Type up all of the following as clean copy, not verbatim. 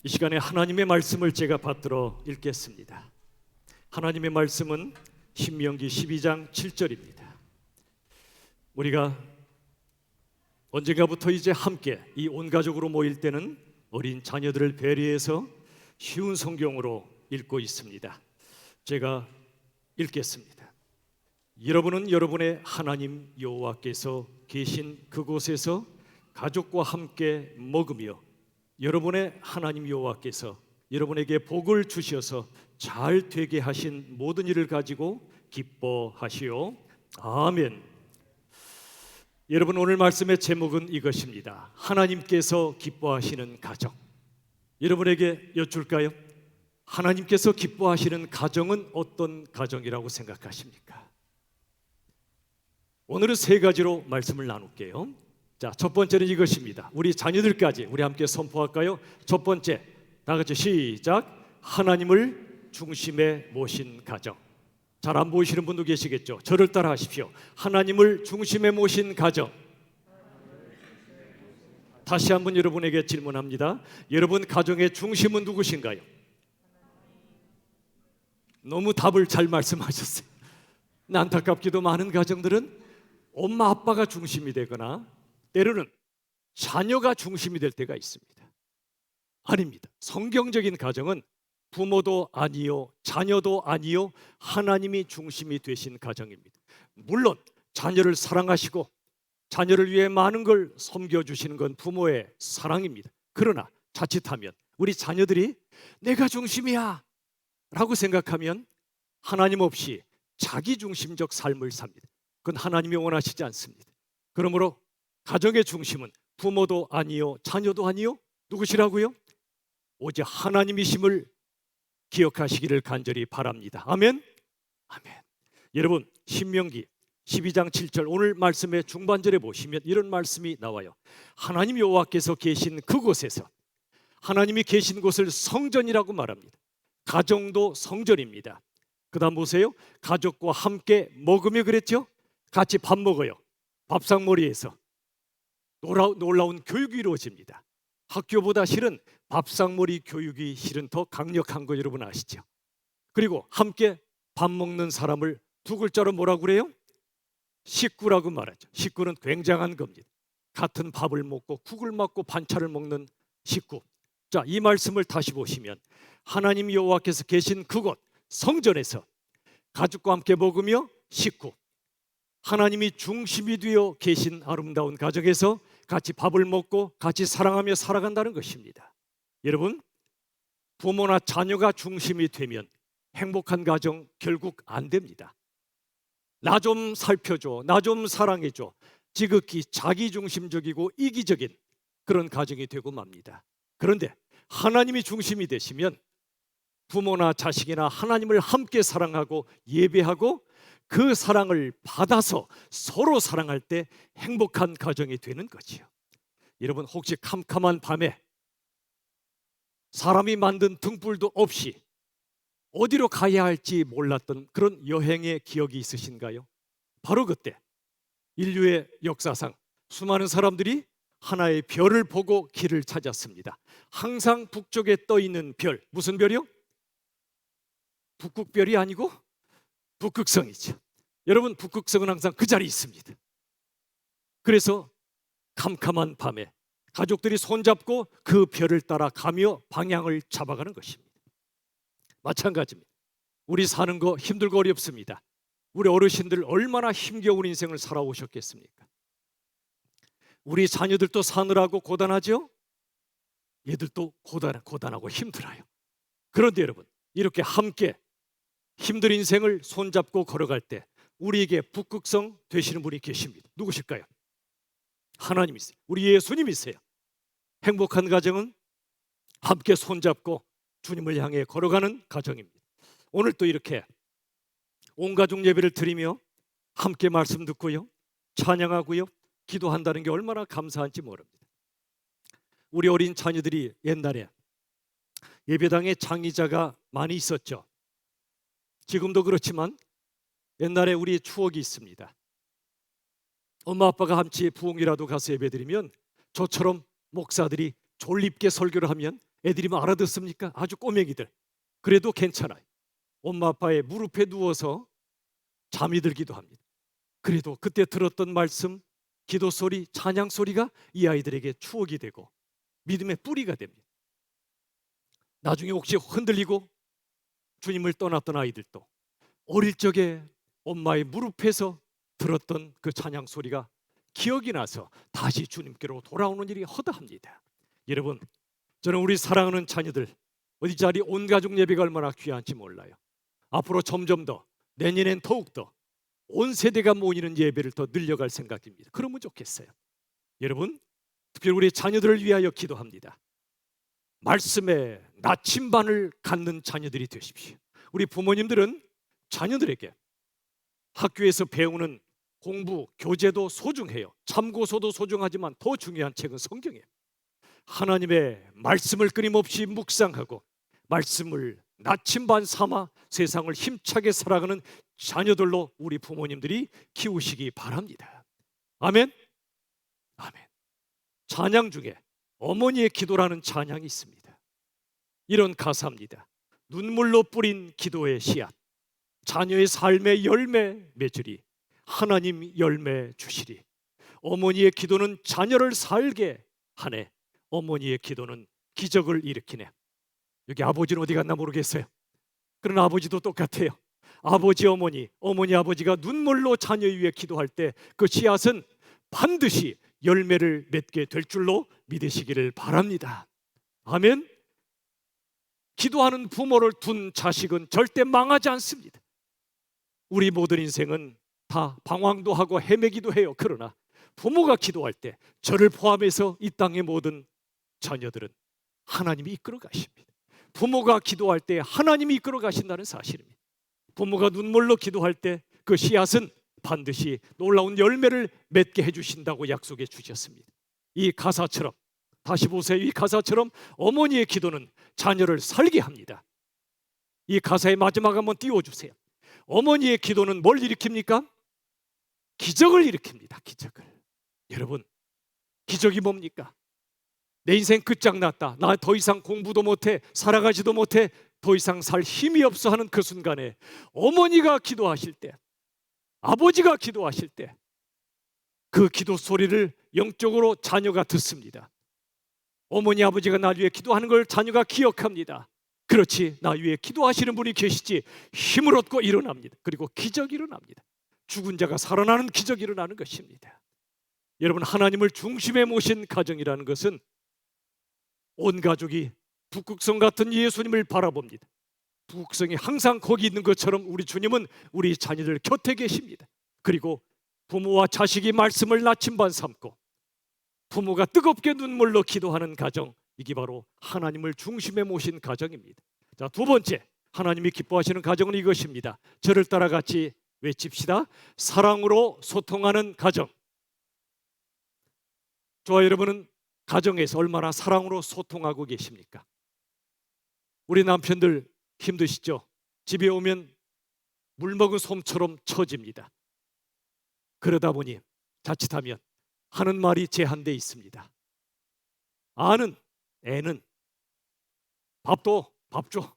이 시간에 하나님의 말씀을 제가 받들어 읽겠습니다. 하나님의 말씀은 신명기 12장 7절입니다. 우리가 언젠가부터 이제 함께 이 온 가족으로 모일 때는 어린 자녀들을 배려해서 쉬운 성경으로 읽고 있습니다. 제가 읽겠습니다. 여러분은 여러분의 하나님 여호와께서 계신 그곳에서 가족과 함께 먹으며 여러분의 하나님 여호와께서 여러분에게 복을 주셔서 잘 되게 하신 모든 일을 가지고 기뻐하시오. 아멘. 여러분, 오늘 말씀의 제목은 이것입니다. 하나님께서 기뻐하시는 가정. 여러분에게 여쭐까요? 하나님께서 기뻐하시는 가정은 어떤 가정이라고 생각하십니까? 오늘은 세 가지로 말씀을 나눌게요. 자, 첫 번째는 이것입니다. 우리 자녀들까지 우리 함께 선포할까요? 첫 번째, 다 같이 시작. 하나님을 중심에 모신 가정. 잘 안 보이시는 분도 계시겠죠? 저를 따라 하십시오. 하나님을 중심에 모신 가정. 다시 한번 여러분에게 질문합니다. 여러분 가정의 중심은 누구신가요? 너무 답을 잘 말씀하셨어요. 안타깝게도 많은 가정들은 엄마 아빠가 중심이 되거나 때로는 자녀가 중심이 될 때가 있습니다. 아닙니다. 성경적인 가정은 부모도 아니요, 자녀도 아니요, 하나님이 중심이 되신 가정입니다. 물론 자녀를 사랑하시고 자녀를 위해 많은 걸 섬겨주시는 건 부모의 사랑입니다. 그러나 자칫하면 우리 자녀들이 내가 중심이야 라고 생각하면 하나님 없이 자기중심적 삶을 삽니다. 그건 하나님이 원하시지 않습니다. 그러므로 가정의 중심은 부모도 아니요, 자녀도 아니요, 누구시라고요? 오직 하나님이심을 기억하시기를 간절히 바랍니다. 아멘. 아멘. 여러분, 신명기 12장 7절 오늘 말씀의 중반절에 보시면 이런 말씀이 나와요. 하나님 여호와께서 계신 그곳에서, 하나님이 계신 곳을 성전이라고 말합니다. 가정도 성전입니다. 그 다음 보세요. 가족과 함께 먹으며 그랬죠? 같이 밥 먹어요. 밥상머리에서 놀라운 교육이 이루어집니다. 학교보다 실은 밥상머리 교육이 실은 더 강력한 거 여러분 아시죠? 그리고 함께 밥 먹는 사람을 두 글자로 뭐라고 그래요? 식구라고 말하죠. 식구는 굉장한 겁니다. 같은 밥을 먹고 국을 먹고 반찬을 먹는 식구. 자, 이 말씀을 다시 보시면 하나님 여호와께서 계신 그곳 성전에서 가족과 함께 먹으며 식구, 하나님이 중심이 되어 계신 아름다운 가정에서 같이 밥을 먹고 같이 사랑하며 살아간다는 것입니다. 여러분, 부모나 자녀가 중심이 되면 행복한 가정 결국 안 됩니다. 나 좀 살펴줘, 나 좀 사랑해줘, 지극히 자기중심적이고 이기적인 그런 가정이 되고 맙니다. 그런데 하나님이 중심이 되시면 부모나 자식이나 하나님을 함께 사랑하고 예배하고 그 사랑을 받아서 서로 사랑할 때 행복한 가정이 되는 거지요. 여러분, 혹시 캄캄한 밤에 사람이 만든 등불도 없이 어디로 가야 할지 몰랐던 그런 여행의 기억이 있으신가요? 바로 그때 인류의 역사상 수많은 사람들이 하나의 별을 보고 길을 찾았습니다. 항상 북쪽에 떠 있는 별, 무슨 별이요? 북극별이 아니고 북극성이죠. 여러분, 북극성은 항상 그 자리에 있습니다. 그래서 캄캄한 밤에 가족들이 손잡고 그 별을 따라 가며 방향을 잡아가는 것입니다. 마찬가지입니다. 우리 사는 거 힘들고 어렵습니다. 우리 어르신들 얼마나 힘겨운 인생을 살아오셨겠습니까? 우리 자녀들도 사느라고 고단하죠? 얘들도 고단하고 힘들어요. 그런데 여러분, 이렇게 함께 힘든 인생을 손잡고 걸어갈 때 우리에게 북극성 되시는 분이 계십니다. 누구실까요? 하나님이세요. 우리 예수님이세요. 행복한 가정은 함께 손잡고 주님을 향해 걸어가는 가정입니다. 오늘 또 이렇게 온 가족 예배를 드리며 함께 말씀 듣고요, 찬양하고요, 기도한다는 게 얼마나 감사한지 모릅니다. 우리 어린 자녀들이 옛날에 예배당에 장의자가 많이 있었죠. 지금도 그렇지만 옛날에 우리의 추억이 있습니다. 엄마 아빠가 함께 부흥이라도 가서 예배드리면 저처럼 목사들이 졸립게 설교를 하면 애들이 뭐 알아듣습니까? 아주 꼬맹이들. 그래도 괜찮아요. 엄마 아빠의 무릎에 누워서 잠이 들기도 합니다. 그래도 그때 들었던 말씀, 기도 소리, 찬양 소리가 이 아이들에게 추억이 되고 믿음의 뿌리가 됩니다. 나중에 혹시 흔들리고 주님을 떠났던 아이들도 어릴 적에 엄마의 무릎에서 들었던 그 찬양 소리가 기억이 나서 다시 주님께로 돌아오는 일이 허다합니다. 여러분, 저는 우리 사랑하는 자녀들 어디 자리 온 가족 예배가 얼마나 귀한지 몰라요. 앞으로 점점 더, 내년엔 더욱더 온 세대가 모이는 예배를 더 늘려갈 생각입니다. 그러면 좋겠어요. 여러분, 특별히 우리 자녀들을 위하여 기도합니다. 말씀의 나침반을 갖는 자녀들이 되십시오. 우리 부모님들은 자녀들에게 학교에서 배우는 공부, 교재도 소중해요. 참고서도 소중하지만 더 중요한 책은 성경이에요. 하나님의 말씀을 끊임없이 묵상하고 말씀을 나침반 삼아 세상을 힘차게 살아가는 자녀들로 우리 부모님들이 키우시기 바랍니다. 아멘. 아멘. 찬양 중에 어머니의 기도라는 찬양이 있습니다. 이런 가사입니다. 눈물로 뿌린 기도의 씨앗, 자녀의 삶의 열매 맺으리, 하나님 열매 주시리. 어머니의 기도는 자녀를 살게 하네, 어머니의 기도는 기적을 일으키네. 여기 아버지는 어디 갔나 모르겠어요. 그러나 아버지도 똑같아요. 아버지, 어머니, 어머니, 아버지가 눈물로 자녀 위해 기도할 때 그 씨앗은 반드시 열매를 맺게 될 줄로 믿으시기를 바랍니다. 아멘. 기도하는 부모를 둔 자식은 절대 망하지 않습니다. 우리 모든 인생은 다 방황도 하고 헤매기도 해요. 그러나 부모가 기도할 때 저를 포함해서 이 땅의 모든 자녀들은 하나님이 이끌어 가십니다. 부모가 기도할 때 하나님이 이끌어 가신다는 사실입니다. 부모가 눈물로 기도할 때 그 씨앗은 반드시 놀라운 열매를 맺게 해주신다고 약속해 주셨습니다. 이 가사처럼, 다시 보세요. 이 가사처럼 어머니의 기도는 자녀를 살게 합니다. 이 가사의 마지막 한번 띄워주세요. 어머니의 기도는 뭘 일으킵니까? 기적을 일으킵니다. 기적을. 여러분, 기적이 뭡니까? 내 인생 끝장났다, 나 더 이상 공부도 못해, 살아가지도 못해, 더 이상 살 힘이 없어 하는 그 순간에 어머니가 기도하실 때, 아버지가 기도하실 때 그 기도 소리를 영적으로 자녀가 듣습니다. 어머니, 아버지가 나 위해 기도하는 걸 자녀가 기억합니다. 그렇지, 나 위해 기도하시는 분이 계시지. 힘을 얻고 일어납니다. 그리고 기적이 일어납니다. 죽은 자가 살아나는 기적이 일어나는 것입니다. 여러분, 하나님을 중심에 모신 가정이라는 것은 온 가족이 북극성 같은 예수님을 바라봅니다. 북극성이 항상 거기 있는 것처럼 우리 주님은 우리 자녀들 곁에 계십니다. 그리고 부모와 자식이 말씀을 나침반 삼고 부모가 뜨겁게 눈물로 기도하는 가정, 이게 바로 하나님을 중심에 모신 가정입니다. 자, 두 번째, 하나님이 기뻐하시는 가정은 이것입니다. 저를 따라 같이 외칩시다. 사랑으로 소통하는 가정. 저와 여러분은 가정에서 얼마나 사랑으로 소통하고 계십니까? 우리 남편들 힘드시죠? 집에 오면 물 먹은 솜처럼 처집니다. 그러다 보니 자칫하면 하는 말이 제한돼 있습니다. 아는 애는 밥도 밥 줘,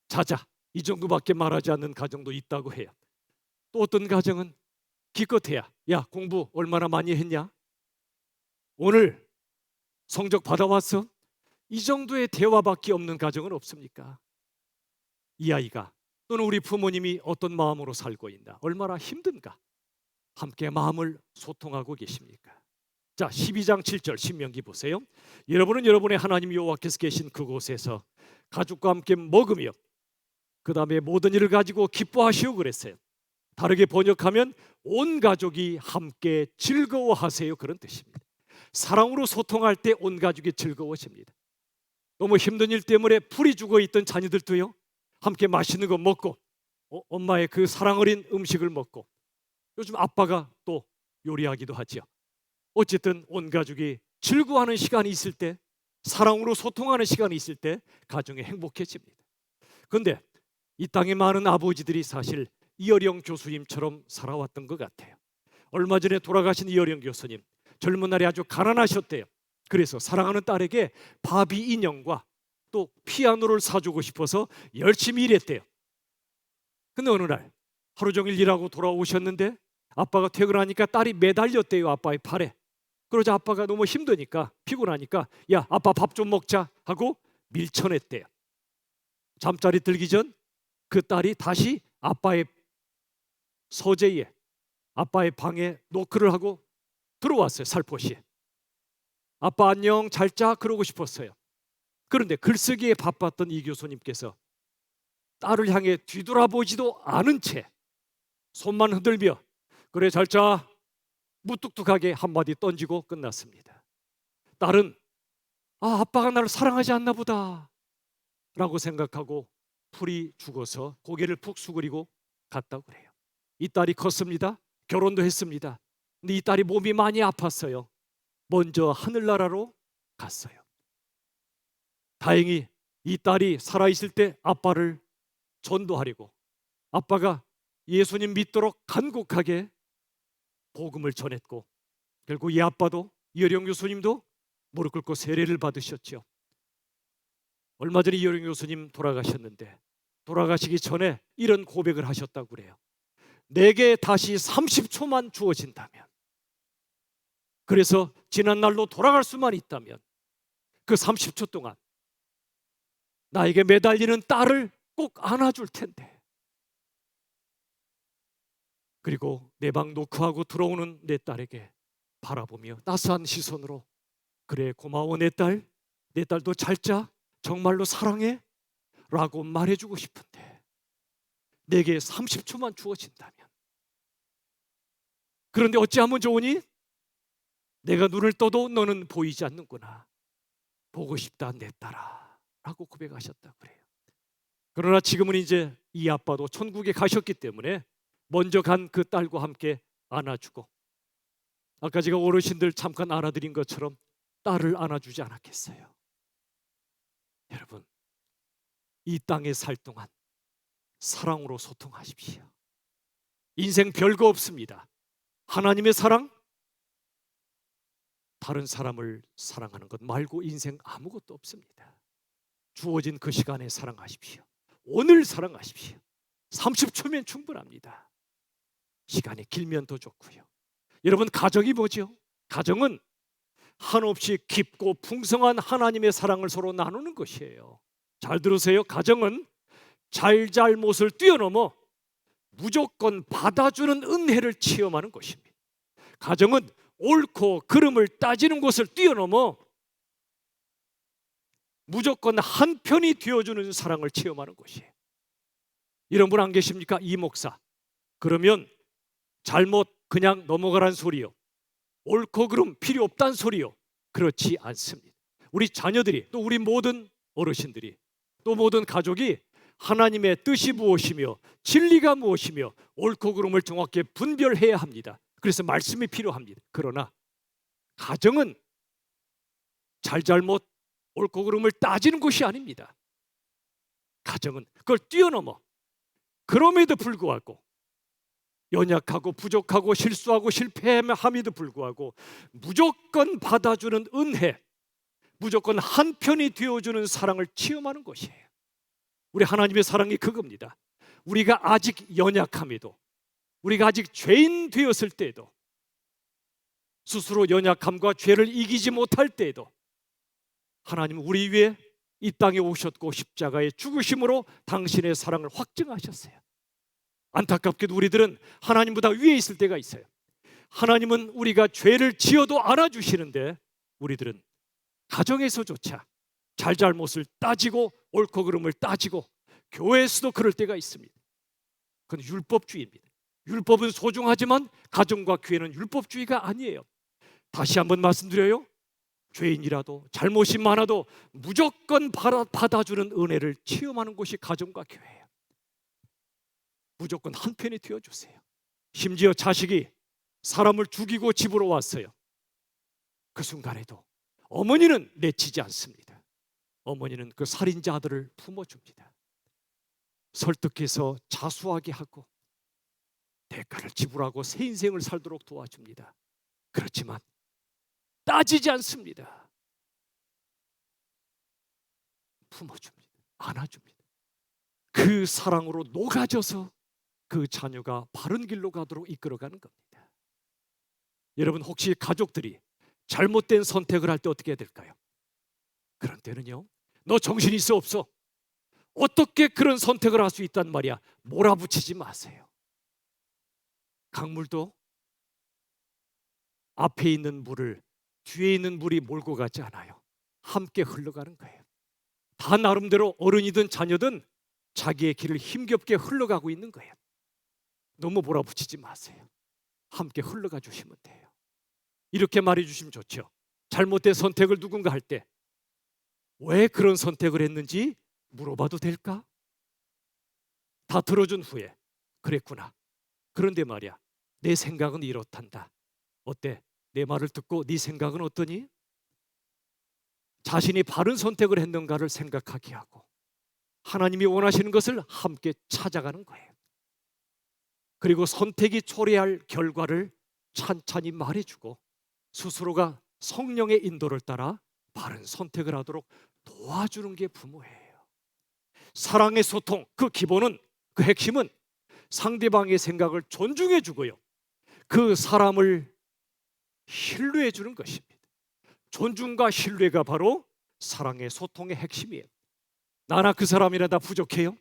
자자, 이 정도밖에 말하지 않는 가정도 있다고 해요. 또 어떤 가정은 기껏해야, 야, 공부 얼마나 많이 했냐? 오늘 성적 받아왔어? 이 정도의 대화밖에 없는 가정은 없습니까? 이 아이가 또는 우리 부모님이 어떤 마음으로 살고 있나, 얼마나 힘든가, 함께 마음을 소통하고 계십니까? 자, 12장 7절 신명기 보세요. 여러분은 여러분의 하나님 여호와께서 계신 그곳에서 가족과 함께 먹으며 그 다음에 모든 일을 가지고 기뻐하시오 그랬어요. 다르게 번역하면 온 가족이 함께 즐거워하세요, 그런 뜻입니다. 사랑으로 소통할 때 온 가족이 즐거워집니다. 너무 힘든 일 때문에 풀이 죽어 있던 자녀들도요, 함께 맛있는 거 먹고 엄마의 그 사랑 어린 음식을 먹고, 요즘 아빠가 또 요리하기도 하죠. 어쨌든 온 가족이 즐거워하는 시간이 있을 때, 사랑으로 소통하는 시간이 있을 때 가정이 행복해집니다. 그런데 이 땅의 많은 아버지들이 사실 이어령 교수님처럼 살아왔던 것 같아요. 얼마 전에 돌아가신 이어령 교수님, 젊은 날에 아주 가난하셨대요. 그래서 사랑하는 딸에게 바비 인형과 또 피아노를 사주고 싶어서 열심히 일했대요. 근데 어느 날 하루 종일 일하고 돌아오셨는데 아빠가 퇴근하니까 딸이 매달렸대요, 아빠의 팔에. 그러자 아빠가 너무 힘드니까, 피곤하니까 야, 아빠 밥 좀 먹자 하고 밀쳐냈대요. 잠자리 들기 전 그 딸이 다시 아빠의 서재에, 아빠의 방에 노크를 하고 들어왔어요. 살포시. 아빠 안녕, 잘 자, 그러고 싶었어요. 그런데 글쓰기에 바빴던 이 교수님께서 딸을 향해 뒤돌아보지도 않은 채 손만 흔들며 그래, 잘 자, 무뚝뚝하게 한마디 던지고 끝났습니다. 딸은 아빠가 나를 사랑하지 않나 보다 라고 생각하고 풀이 죽어서 고개를 푹 수그리고 갔다고 그래요. 이 딸이 컸습니다. 결혼도 했습니다. 근데 이 딸이 몸이 많이 아팠어요. 먼저 하늘나라로 갔어요. 다행히 이 딸이 살아있을 때 아빠를 전도하려고, 아빠가 예수님 믿도록 간곡하게 복음을 전했고, 결국 이 아빠도, 이어령 교수님도 무릎 꿇고 세례를 받으셨죠. 얼마 전에 이어령 교수님 돌아가셨는데 돌아가시기 전에 이런 고백을 하셨다고 그래요. 내게 다시 30초만 주어진다면, 그래서 지난 날로 돌아갈 수만 있다면 그 30초 동안 나에게 매달리는 딸을 꼭 안아줄 텐데, 그리고 내 방 노크하고 들어오는 내 딸에게 바라보며 따스한 시선으로 그래, 고마워 내 딸, 내 딸도 잘 자, 정말로 사랑해 라고 말해주고 싶은데 내게 30초만 주어진다면, 그런데 어찌하면 좋으니? 내가 눈을 떠도 너는 보이지 않는구나. 보고 싶다 내 딸아 라고 고백하셨다고 그래요. 그러나 지금은 이제 이 아빠도 천국에 가셨기 때문에 먼저 간 그 딸과 함께 안아주고, 아까 제가 어르신들 잠깐 안아드린 것처럼 딸을 안아주지 않았겠어요? 여러분, 이 땅에 살 동안 사랑으로 소통하십시오. 인생 별거 없습니다. 하나님의 사랑, 다른 사람을 사랑하는 것 말고 인생 아무것도 없습니다. 주어진 그 시간에 사랑하십시오. 오늘 사랑하십시오. 30초면 충분합니다. 시간이 길면 더 좋고요. 여러분, 가정이 뭐죠? 가정은 한없이 깊고 풍성한 하나님의 사랑을 서로 나누는 것이에요. 잘 들으세요. 가정은 잘잘못을 뛰어넘어 무조건 받아주는 은혜를 체험하는 것입니다. 가정은 옳고 그름을 따지는 것을 뛰어넘어 무조건 한편이 되어주는 사랑을 체험하는 것이에요. 이런 분 안 계십니까? 이 목사. 그러면 잘못 그냥 넘어가란 소리요, 옳고 그름 필요 없단 소리요. 그렇지 않습니다. 우리 자녀들이, 또 우리 모든 어르신들이, 또 모든 가족이 하나님의 뜻이 무엇이며 진리가 무엇이며 옳고 그름을 정확히 분별해야 합니다. 그래서 말씀이 필요합니다. 그러나 가정은 잘잘못 옳고 그름을 따지는 것이 아닙니다. 가정은 그걸 뛰어넘어 그럼에도 불구하고 연약하고 부족하고 실수하고 실패함에도 불구하고 무조건 받아주는 은혜, 무조건 한편이 되어주는 사랑을 체험하는 것이에요. 우리 하나님의 사랑이 그겁니다. 우리가 아직 연약함에도, 우리가 아직 죄인 되었을 때에도, 스스로 연약함과 죄를 이기지 못할 때에도 하나님은 우리 위해 이 땅에 오셨고 십자가의 죽으심으로 당신의 사랑을 확증하셨어요. 안타깝게도 우리들은 하나님보다 위에 있을 때가 있어요. 하나님은 우리가 죄를 지어도 알아주시는데 우리들은 가정에서조차 잘잘못을 따지고 옳고 그름을 따지고 교회에서도 그럴 때가 있습니다. 그건 율법주의입니다. 율법은 소중하지만 가정과 교회는 율법주의가 아니에요. 다시 한번 말씀드려요. 죄인이라도 잘못이 많아도 무조건 받아주는 은혜를 체험하는 곳이 가정과 교회예요. 무조건 한편이 되어주세요. 심지어 자식이 사람을 죽이고 집으로 왔어요. 그 순간에도 어머니는 내치지 않습니다. 어머니는 그 살인자 아들을 품어줍니다. 설득해서 자수하게 하고 대가를 지불하고 새 인생을 살도록 도와줍니다. 그렇지만 따지지 않습니다. 품어줍니다. 안아줍니다. 그 사랑으로 녹아져서 그 자녀가 바른 길로 가도록 이끌어가는 겁니다. 여러분, 혹시 가족들이 잘못된 선택을 할 때 어떻게 해야 될까요? 그런 때는요, 너 정신 있어 없어? 어떻게 그런 선택을 할 수 있단 말이야? 몰아붙이지 마세요. 강물도 앞에 있는 물을 뒤에 있는 물이 몰고 가지 않아요. 함께 흘러가는 거예요. 다 나름대로 어른이든 자녀든 자기의 길을 힘겹게 흘러가고 있는 거예요. 너무 몰아붙이지 마세요. 함께 흘러가 주시면 돼요. 이렇게 말해 주시면 좋죠. 잘못된 선택을 누군가 할 때 왜 그런 선택을 했는지 물어봐도 될까? 다 들어준 후에 그랬구나. 그런데 말이야, 내 생각은 이렇단다. 어때? 내 말을 듣고 네 생각은 어떠니? 자신이 바른 선택을 했는가를 생각하게 하고 하나님이 원하시는 것을 함께 찾아가는 거예요. 그리고 선택이 초래할 결과를 찬찬히 말해주고 스스로가 성령의 인도를 따라 바른 선택을 하도록 도와주는 게 부모예요. 사랑의 소통, 그 기본은, 그 핵심은 상대방의 생각을 존중해 주고요, 그 사람을 신뢰해 주는 것입니다. 존중과 신뢰가 바로 사랑의 소통의 핵심이에요. 나나 그 사람이나 다 부족해요.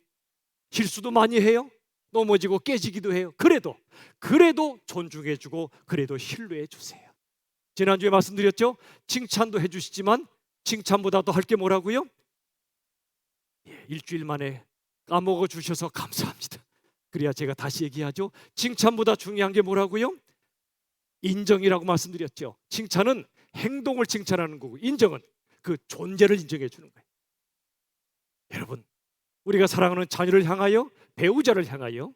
실수도 많이 해요. 넘어지고 깨지기도 해요. 그래도 존중해 주고 그래도 신뢰해 주세요. 지난주에 말씀드렸죠? 칭찬도 해주시지만 칭찬보다도 할 게 뭐라고요? 일주일 만에 까먹어 주셔서 감사합니다. 그래야 제가 다시 얘기하죠. 칭찬보다 중요한 게 뭐라고요? 인정이라고 말씀드렸죠. 칭찬은 행동을 칭찬하는 거고, 인정은 그 존재를 인정해 주는 거예요. 여러분, 우리가 사랑하는 자녀를 향하여, 배우자를 향하여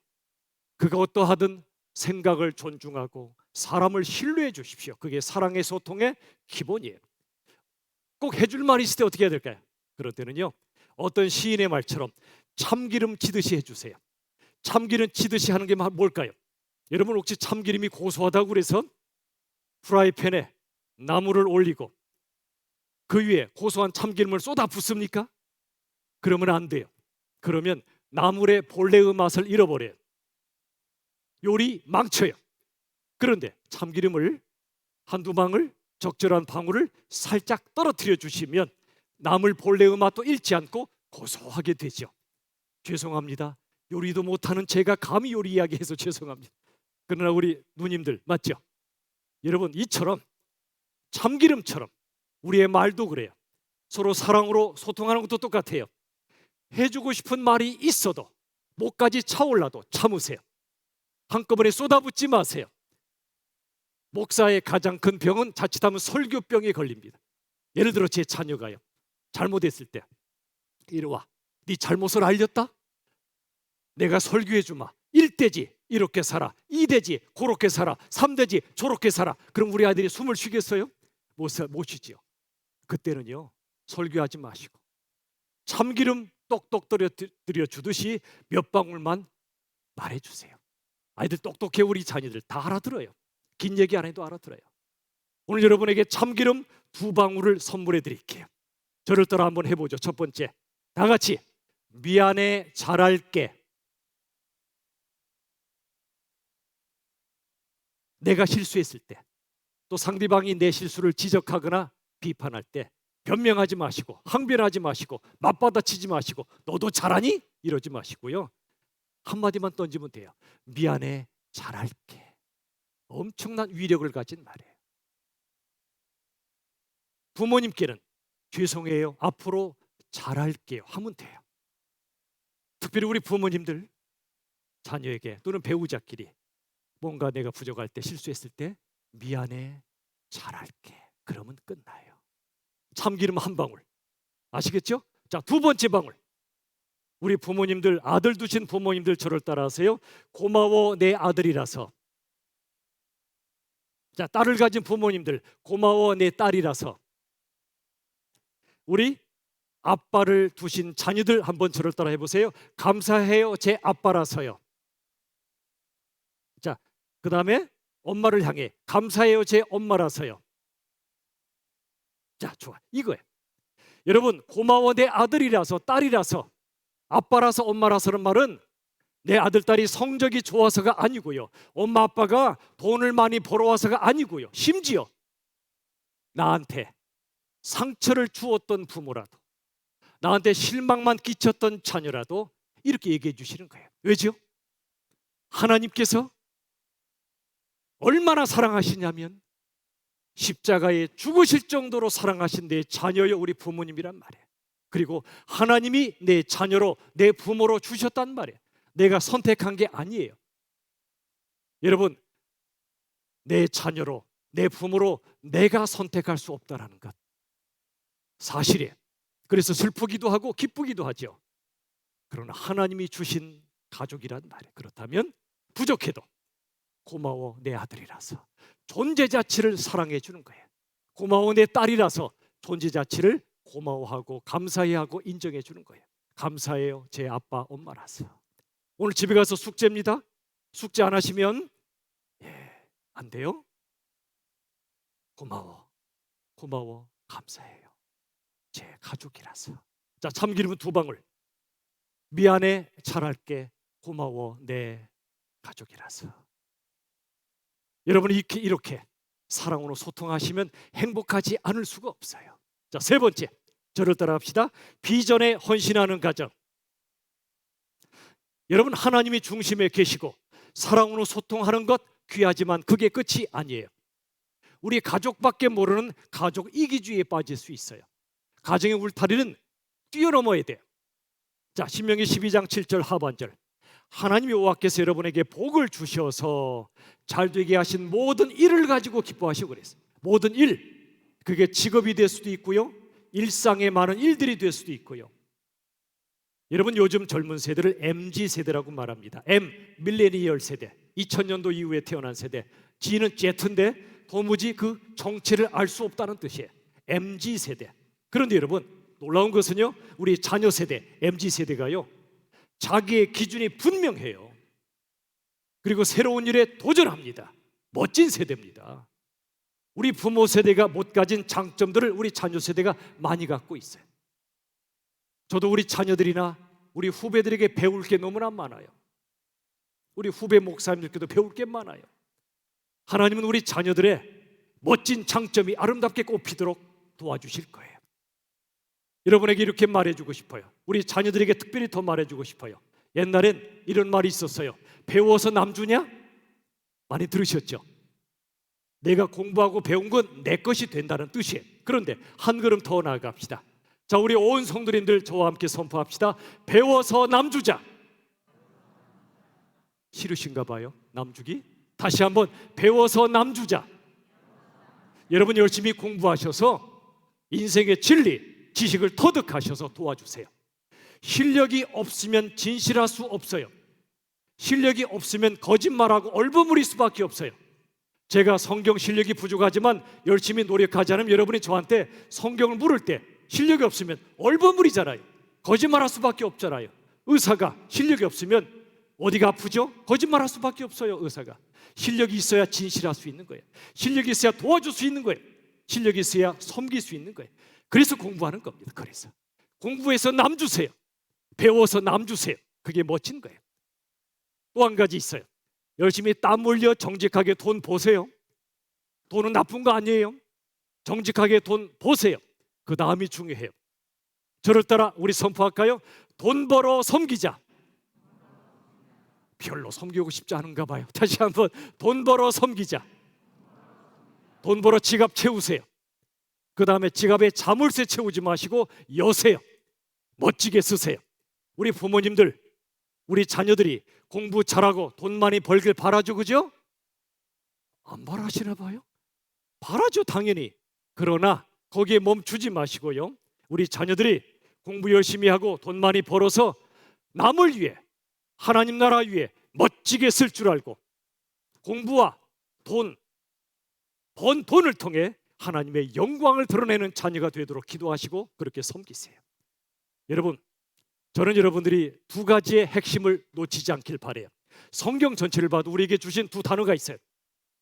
그가 어떠하든 생각을 존중하고 사람을 신뢰해 주십시오. 그게 사랑의 소통의 기본이에요. 꼭 해줄 말이 있을 때 어떻게 해야 될까요? 그럴 때는요, 어떤 시인의 말처럼 참기름 치듯이 해주세요. 참기름 치듯이 하는 게 뭘까요? 여러분, 혹시 참기름이 고소하다고 그래서 프라이팬에 나무를 올리고 그 위에 고소한 참기름을 쏟아 붓습니까? 그러면 안 돼요. 그러면 나물의 본래의 맛을 잃어버려요. 요리 망쳐요. 그런데 참기름을 한두 방울, 적절한 방울을 살짝 떨어뜨려 주시면 나물 본래의 맛도 잃지 않고 고소하게 되죠. 죄송합니다. 요리도 못하는 제가 감히 요리 이야기해서 죄송합니다. 그러나 우리 누님들 맞죠? 여러분, 이처럼 참기름처럼 우리의 말도 그래요. 서로 사랑으로 소통하는 것도 똑같아요. 해주고 싶은 말이 있어도 목까지 차올라도 참으세요. 한꺼번에 쏟아붓지 마세요. 목사의 가장 큰 병은 자칫하면 설교병에 걸립니다. 예를 들어 제 자녀가요, 잘못했을 때 이리 와, 네 잘못을 알렸다? 내가 설교해 주마. 1대지 이렇게 살아, 2대지 그렇게 살아, 3대지 저렇게 살아. 그럼 우리 아들이 숨을 쉬겠어요? 못 쉬지요. 그때는요, 설교하지 마시고 참기름 똑똑 들여 주듯이 몇 방울만 말해주세요. 아이들 똑똑해. 우리 자녀들 다 알아들어요. 긴 얘기 안 해도 알아들어요. 오늘 여러분에게 참기름 2방울을 선물해 드릴게요. 저를 따라 한번 해보죠. 첫 번째, 다 같이 미안해, 잘할게. 내가 실수했을 때, 또 상대방이 내 실수를 지적하거나 비판할 때 변명하지 마시고, 항변하지 마시고, 맞받아치지 마시고, 너도 잘하니? 이러지 마시고요, 한마디만 던지면 돼요. 미안해, 잘할게. 엄청난 위력을 가진 말이에요. 부모님께는 죄송해요, 앞으로 잘할게요 하면 돼요. 특별히 우리 부모님들 자녀에게 또는 배우자끼리 뭔가 내가 부족할 때, 실수했을 때 미안해, 잘할게. 그러면 끝나요. 참기름 한 방울. 아시겠죠? 자, 두 번째 방울. 우리 부모님들, 아들 두신 부모님들 저를 따라하세요. 고마워, 내 아들이라서. 자, 딸을 가진 부모님들, 고마워, 내 딸이라서. 우리 아빠를 두신 자녀들 한번 저를 따라 해보세요. 감사해요, 제 아빠라서요. 자, 그 다음에 엄마를 향해 감사해요, 제 엄마라서요. 자, 좋아. 이거예요. 여러분, 고마워 내 아들이라서, 딸이라서, 아빠라서, 엄마라서는 말은 내 아들, 딸이 성적이 좋아서가 아니고요, 엄마 아빠가 돈을 많이 벌어와서가 아니고요, 심지어 나한테 상처를 주었던 부모라도, 나한테 실망만 끼쳤던 자녀라도 이렇게 얘기해 주시는 거예요. 왜죠? 하나님께서 얼마나 사랑하시냐면 십자가에 죽으실 정도로 사랑하신 내 자녀여 우리 부모님이란 말이에요. 그리고 하나님이 내 자녀로, 내 부모로 주셨단 말이에요. 내가 선택한 게 아니에요. 여러분, 내 자녀로, 내 부모로 내가 선택할 수 없다라는 것 사실이에요. 그래서 슬프기도 하고 기쁘기도 하죠. 그러나 하나님이 주신 가족이란 말이에요. 그렇다면 부족해도 고마워 내 아들이라서 존재 자체를 사랑해 주는 거예요. 고마워 내 딸이라서 존재 자체를 고마워하고 감사해하고 인정해 주는 거예요. 감사해요 제 아빠 엄마라서. 오늘 집에 가서 숙제입니다. 숙제 안 하시면 안 돼요. 고마워 감사해요 제 가족이라서. 자, 참기름 2방울. 미안해 잘할게 고마워 내 가족이라서. 여러분, 이렇게 사랑으로 소통하시면 행복하지 않을 수가 없어요. 자, 3번째, 저를 따라합시다. 비전에 헌신하는 가정. 여러분, 하나님이 중심에 계시고 사랑으로 소통하는 것 귀하지만 그게 끝이 아니에요. 우리 가족밖에 모르는 가족 이기주의에 빠질 수 있어요. 가정의 울타리는 뛰어넘어야 돼요. 자, 신명기 12장 7절 하반절. 하나님 여호와께서 여러분에게 복을 주셔서 잘되게 하신 모든 일을 가지고 기뻐하시고 그랬어요. 모든 일, 그게 직업이 될 수도 있고요, 일상의 많은 일들이 될 수도 있고요. 여러분, 요즘 젊은 세대를 MZ세대라고 말합니다. M, 밀레니얼 세대, 2000년도 이후에 태어난 세대. G는 Z인데 도무지 그 정체를 알 수 없다는 뜻이에요. MZ세대. 그런데 여러분, 놀라운 것은요, 우리 자녀 세대, MZ세대가요, 자기의 기준이 분명해요. 그리고 새로운 일에 도전합니다. 멋진 세대입니다. 우리 부모 세대가 못 가진 장점들을 우리 자녀 세대가 많이 갖고 있어요. 저도 우리 자녀들이나 우리 후배들에게 배울 게 너무나 많아요. 우리 후배 목사님들께도 배울 게 많아요. 하나님은 우리 자녀들의 멋진 장점이 아름답게 꽃피도록 도와주실 거예요. 여러분에게 이렇게 말해주고 싶어요. 우리 자녀들에게 특별히 더 말해주고 싶어요. 옛날엔 이런 말이 있었어요. 배워서 남주냐? 많이 들으셨죠? 내가 공부하고 배운 건 내 것이 된다는 뜻이에요. 그런데 한 걸음 더 나아갑시다. 자, 우리 온 성도님들 저와 함께 선포합시다. 배워서 남주자. 싫으신가 봐요, 남주기? 다시 한번, 배워서 남주자. 여러분, 열심히 공부하셔서 인생의 진리, 지식을 터득하셔서 도와주세요. 실력이 없으면 진실할 수 없어요. 실력이 없으면 거짓말하고 얼버무릴 수밖에 없어요. 제가 성경 실력이 부족하지만 열심히 노력하지 않으면 여러분이 저한테 성경을 물을 때 실력이 없으면 얼버무리잖아요. 거짓말할 수밖에 없잖아요. 의사가 실력이 없으면 어디가 아프죠? 거짓말할 수밖에 없어요. 의사가 실력이 있어야 진실할 수 있는 거예요. 실력이 있어야 도와줄 수 있는 거예요. 실력이 있어야 섬길 수 있는 거예요. 그래서 공부하는 겁니다. 그래서 공부해서 남 주세요. 배워서 남 주세요. 그게 멋진 거예요. 또 한 가지 있어요. 열심히 땀 흘려 정직하게 돈 보세요. 돈은 나쁜 거 아니에요. 정직하게 돈 보세요. 그 다음이 중요해요. 저를 따라 우리 선포할까요? 돈 벌어 섬기자. 별로 섬기고 싶지 않은가 봐요. 다시 한번, 돈 벌어 섬기자. 돈 벌어 지갑 채우세요. 그 다음에 지갑에 자물쇠 채우지 마시고 여세요. 멋지게 쓰세요. 우리 부모님들, 우리 자녀들이 공부 잘하고 돈 많이 벌길 바라죠, 그죠? 안 바라시나 봐요? 바라죠, 당연히. 그러나 거기에 멈추지 마시고요, 우리 자녀들이 공부 열심히 하고 돈 많이 벌어서 남을 위해, 하나님 나라 위해 멋지게 쓸 줄 알고 공부와 돈, 번 돈을 통해 하나님의 영광을 드러내는 자녀가 되도록 기도하시고 그렇게 섬기세요. 여러분, 저는 여러분들이 2가지의 핵심을 놓치지 않길 바라요. 성경 전체를 봐도 우리에게 주신 2 단어가 있어요.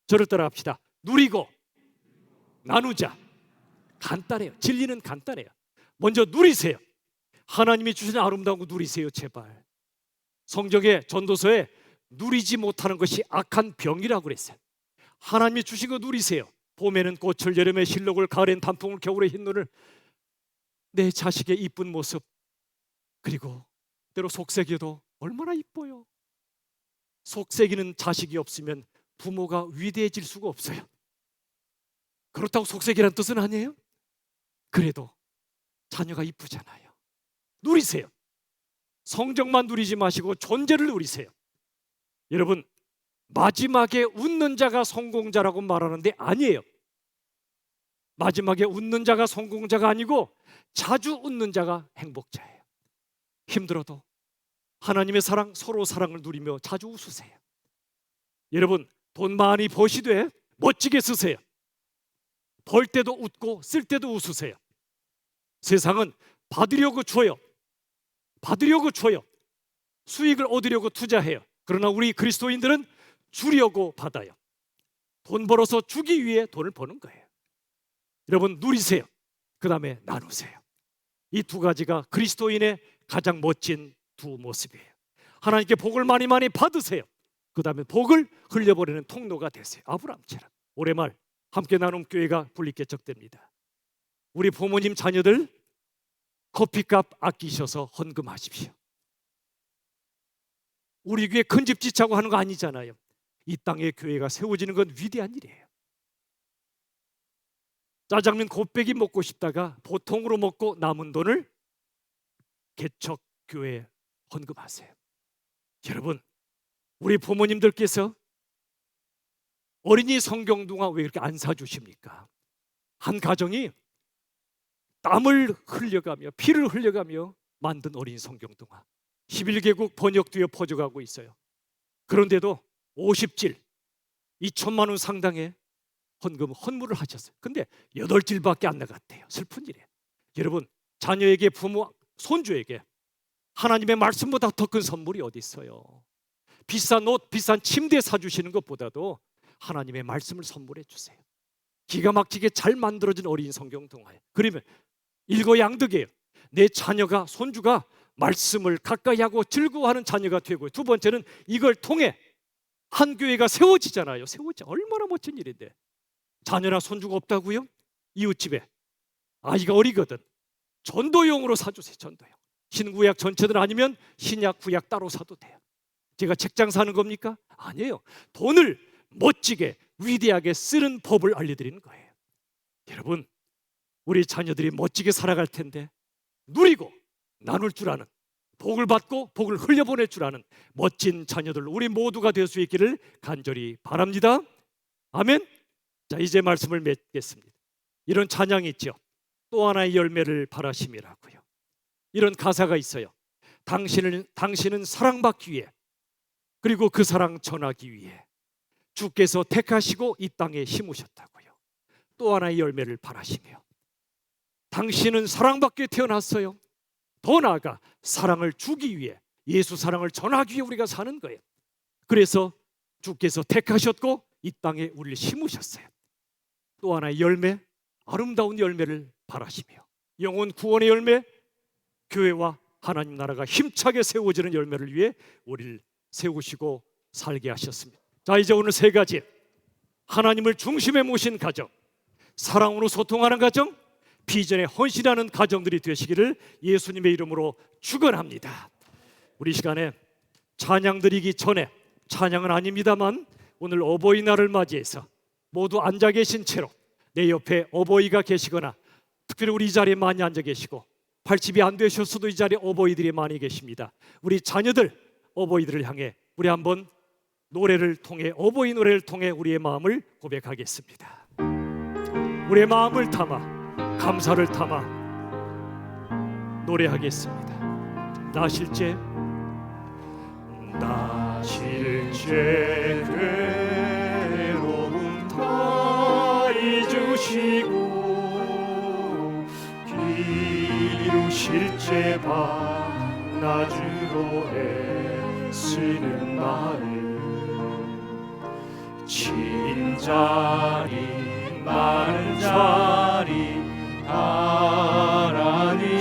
저를 따라합시다. 누리고 나누자. 간단해요. 진리는 간단해요. 먼저 누리세요. 하나님이 주신 아름다운 거 누리세요, 제발. 성경의 전도서에 누리지 못하는 것이 악한 병이라고 그랬어요. 하나님이 주신 거 누리세요. 봄에는 꽃을, 여름에 실록을, 가을엔 단풍을, 겨울에 흰눈을. 내 자식의 이쁜 모습, 그리고 때로 속삭여도 얼마나 이뻐요. 속삭이는 자식이 없으면 부모가 위대해질 수가 없어요. 그렇다고 속삭이라는 뜻은 아니에요. 그래도 자녀가 이쁘잖아요. 누리세요. 성적만 누리지 마시고 존재를 누리세요. 여러분, 마지막에 웃는 자가 성공자라고 말하는데 아니에요. 마지막에 웃는 자가 성공자가 아니고 자주 웃는 자가 행복자예요. 힘들어도 하나님의 사랑, 서로 사랑을 누리며 자주 웃으세요. 여러분, 돈 많이 버시되 멋지게 쓰세요. 벌 때도 웃고 쓸 때도 웃으세요. 세상은 받으려고 줘요. 받으려고 줘요. 수익을 얻으려고 투자해요. 그러나 우리 그리스도인들은 주려고 받아요. 돈 벌어서 주기 위해 돈을 버는 거예요. 여러분, 누리세요. 그 다음에 나누세요. 이 두 가지가 그리스도인의 가장 멋진 두 모습이에요. 하나님께 복을 많이 받으세요. 그 다음에 복을 흘려보내는 통로가 되세요. 아브라함처럼. 올해 말 함께 나눔 교회가 분리개척됩니다. 우리 부모님 자녀들 커피값 아끼셔서 헌금하십시오. 우리 교회 큰 집 짓자고 하는 거 아니잖아요. 이 땅에 교회가 세워지는 건 위대한 일이에요. 짜장면 곱빼기 먹고 싶다가 보통으로 먹고 남은 돈을 개척교회에 헌금하세요. 여러분, 우리 부모님들께서 어린이 성경동화 왜 이렇게 안 사주십니까? 한 가정이 땀을 흘려가며 피를 흘려가며 만든 어린이 성경동화 11개국 번역되어 퍼져가고 있어요. 그런데도 50질 2천만 원 상당의 헌물을 하셨어요. 근데 8질밖에 안 나갔대요. 슬픈 일이에요. 여러분, 자녀에게, 부모, 손주에게 하나님의 말씀보다 더 큰 선물이 어디 있어요? 비싼 옷, 비싼 침대 사주시는 것보다도 하나님의 말씀을 선물해 주세요. 기가 막히게 잘 만들어진 어린이 성경 동화예요. 그러면 일거양득이에요. 내 자녀가, 손주가 말씀을 가까이 하고 즐거워하는 자녀가 되고, 두 번째는 이걸 통해 한 교회가 세워지잖아요. 세워지 얼마나 멋진 일인데. 자녀나 손주가 없다고요? 이웃집에 아이가 어리거든. 전도용으로 사주세요. 전도용. 신구약 전체들 아니면 신약 구약 따로 사도 돼요. 제가 책장 사는 겁니까? 아니에요. 돈을 멋지게 위대하게 쓰는 법을 알려드리는 거예요. 여러분, 우리 자녀들이 멋지게 살아갈 텐데 누리고 나눌 줄 아는, 복을 받고 복을 흘려보낼 줄 아는 멋진 자녀들 우리 모두가 될 수 있기를 간절히 바랍니다. 아멘. 자, 이제 말씀을 맺겠습니다. 이런 찬양이 있죠. 또 하나의 열매를 바라심이라고요. 이런 가사가 있어요. 당신은 사랑받기 위해, 그리고 그 사랑 전하기 위해 주께서 택하시고 이 땅에 심으셨다고요. 또 하나의 열매를 바라시며, 당신은 사랑받기 위해 태어났어요. 더 나아가 사랑을 주기 위해, 예수 사랑을 전하기 위해 우리가 사는 거예요. 그래서 주께서 택하셨고 이 땅에 우리를 심으셨어요. 또 하나의 열매, 아름다운 열매를 바라시며, 영혼 구원의 열매, 교회와 하나님 나라가 힘차게 세워지는 열매를 위해 우리를 세우시고 살게 하셨습니다. 자, 이제 오늘 세 가지, 하나님을 중심에 모신 가정, 사랑으로 소통하는 가정, 비전에 헌신하는 가정들이 되시기를 예수님의 이름으로 축원합니다. 우리 시간에 찬양 드리기 전에, 찬양은 아닙니다만 오늘 어버이날을 맞이해서 모두 앉아 계신 채로 내 옆에 어버이가 계시거나, 특별히 우리 이 자리에 많이 앉아 계시고 80이 안 되셨어도 이 자리에 어버이들이 많이 계십니다. 우리 자녀들, 어버이들을 향해 우리 한번 노래를 통해, 어버이 노래를 통해 우리의 마음을 고백하겠습니다. 우리의 마음을 담아, 감사를 담아 노래하겠습니다. 나 실제 괴로움 다 잊으시고 기루실제 반나주로 애쓰는 마음, 빈자리 마른 자리 하나님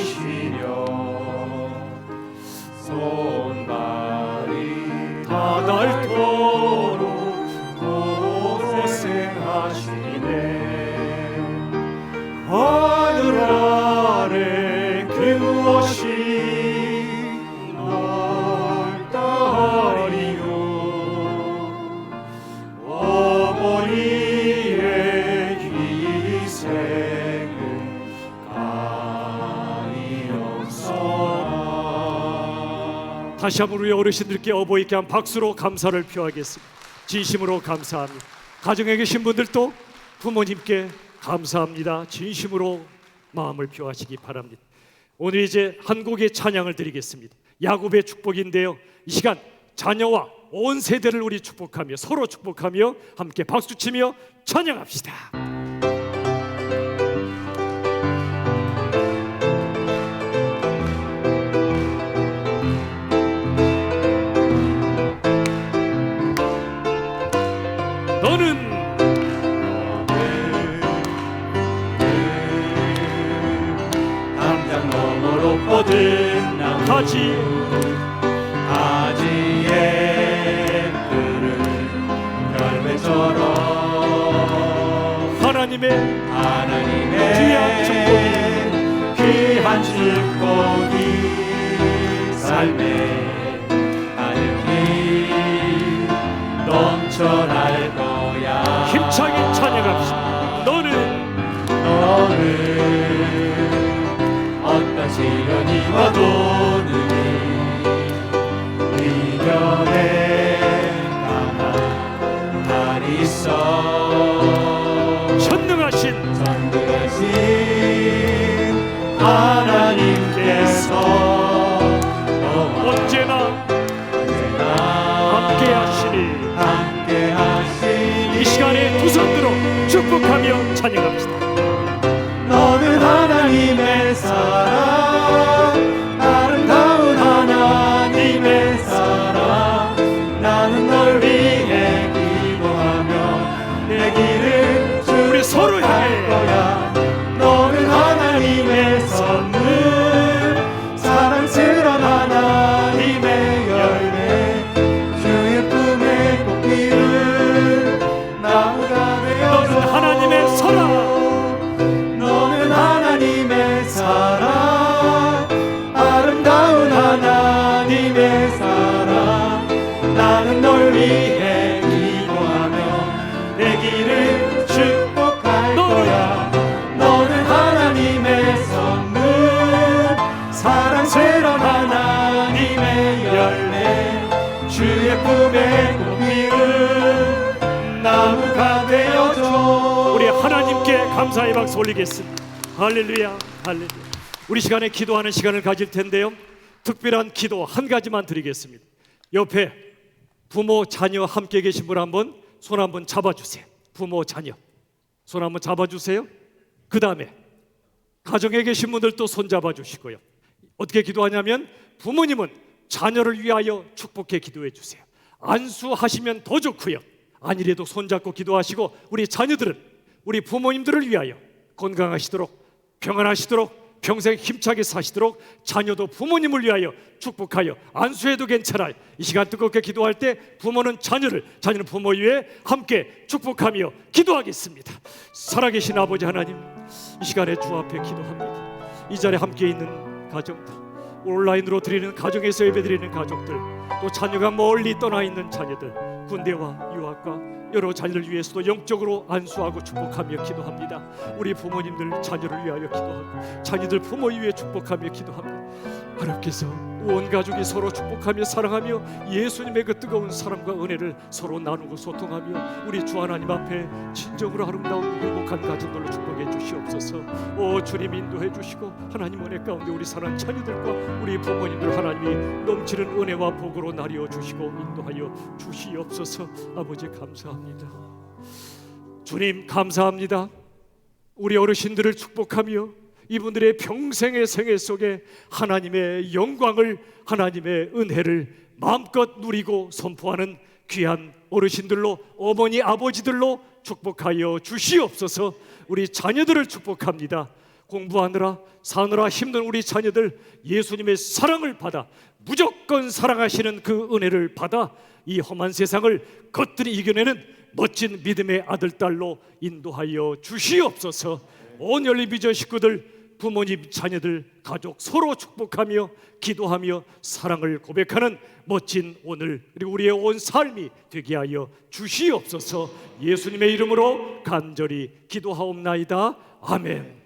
다시 한번 우리 어르신들께 어버이께 한 박수로 감사를 표하겠습니다. 진심으로 감사합니다. 가정에 계신 분들도 부모님께 감사합니다. 진심으로 마음을 표하시기 바랍니다. 오늘 이제 한 곡의 찬양을 드리겠습니다. 야곱의 축복인데요, 이 시간 자녀와 온 세대를 우리 축복하며 서로 축복하며 함께 박수치며 찬양합시다. 너는 담장 너머로 뻗은 나무 가지 가지에 푸른 열매처럼 하나님의 귀한 축복이 삶에 가득히 넘쳐날 거야. 힘차게 찬양합시다. 너는 어떤 시련이 와도 능히 이겨내 가만히 있어. 전능하신 하나님께서 언제나 함께하시니 이 시간에 두 손 들어 축복하며 찬양합시다. 너는 하나님의 사랑, 아름다운 하나님의 사랑. 나는 널 위해 기도하며 내 길을 우리 서로 향해 거야. 너는 하나님의 선물, 사랑스러운 하나님의 열매, 주의 품에 꼭 피운 나무가 되어줘. 너는 하나님의 사랑, 너는 하나님의 사랑, 아름다운 하나님의 사랑. 나는 널 위해 기도하며 내 길을 축복할 거야. 너는 하나님의 선물, 사랑스러운 하나님의 열매, 주의 품에 꼭 피운 나무가 되어줘. 우리 하나님께 감사의 박수 올리겠습니다. 할렐루야, 할렐루야. 우리 시간에 기도하는 시간을 가질 텐데요, 특별한 기도 한 가지만 드리겠습니다. 옆에 부모 자녀 함께 계신 분 한번 손 한번 잡아주세요. 부모 자녀 손 한번 잡아주세요. 그 다음에 가정에 계신 분들도 손 잡아주시고요. 어떻게 기도하냐면 부모님은 자녀를 위하여 축복해 기도해 주세요. 안수하시면 더 좋고요, 아니래도 손잡고 기도하시고 우리 자녀들은 우리 부모님들을 위하여 건강하시도록 평안하시도록 평생 힘차게 사시도록 자녀도 부모님을 위하여 축복하여 안수해도 괜찮아요. 이 시간 뜨겁게 기도할 때 부모는 자녀를, 자녀는 부모 위에 함께 축복하며 기도하겠습니다. 살아계신 아버지 하나님, 이 시간에 주 앞에 기도합니다. 이 자리에 함께 있는 가정들, 온라인으로 드리는 가정에서 예배드리는 가족들, 또 자녀가 멀리 떠나 있는 자녀들, 군대와 유학과 여러 자녀를 위해서도 영적으로 안수하고 축복하며 기도합니다. 우리 부모님들 자녀를 위하여 기도하고 자녀들 부모 위에 축복하며 기도합니다. 하나님께서 온 가족이 서로 축복하며 사랑하며 예수님의 그 뜨거운 사랑과 은혜를 서로 나누고 소통하며 우리 주 하나님 앞에 진정으로 아름다운 행복한 가정들로 축복해 주시옵소서. 오 주님, 인도해 주시고 하나님 은혜 가운데 우리 사랑하는 자녀들과 우리 부모님들 하나님이 넘치는 은혜와 복으로 나뉘어 주시고 인도하여 주시옵소서. 아버지 감사합니다. 주님 감사합니다. 우리 어르신들을 축복하며 이분들의 평생의 생애 속에 하나님의 영광을, 하나님의 은혜를 마음껏 누리고 선포하는 귀한 어르신들로, 어머니 아버지들로 축복하여 주시옵소서. 우리 자녀들을 축복합니다. 공부하느라 사느라 힘든 우리 자녀들 예수님의 사랑을 받아 무조건 사랑하시는 그 은혜를 받아 이 험한 세상을 거뜬히 이겨내는 멋진 믿음의 아들, 딸로 인도하여 주시옵소서. 온 열린 비전 식구들, 부모님, 자녀들, 가족 서로 축복하며 기도하며 사랑을 고백하는 멋진 오늘, 그리고 우리의 온 삶이 되게 하여 주시옵소서. 예수님의 이름으로 간절히 기도하옵나이다. 아멘.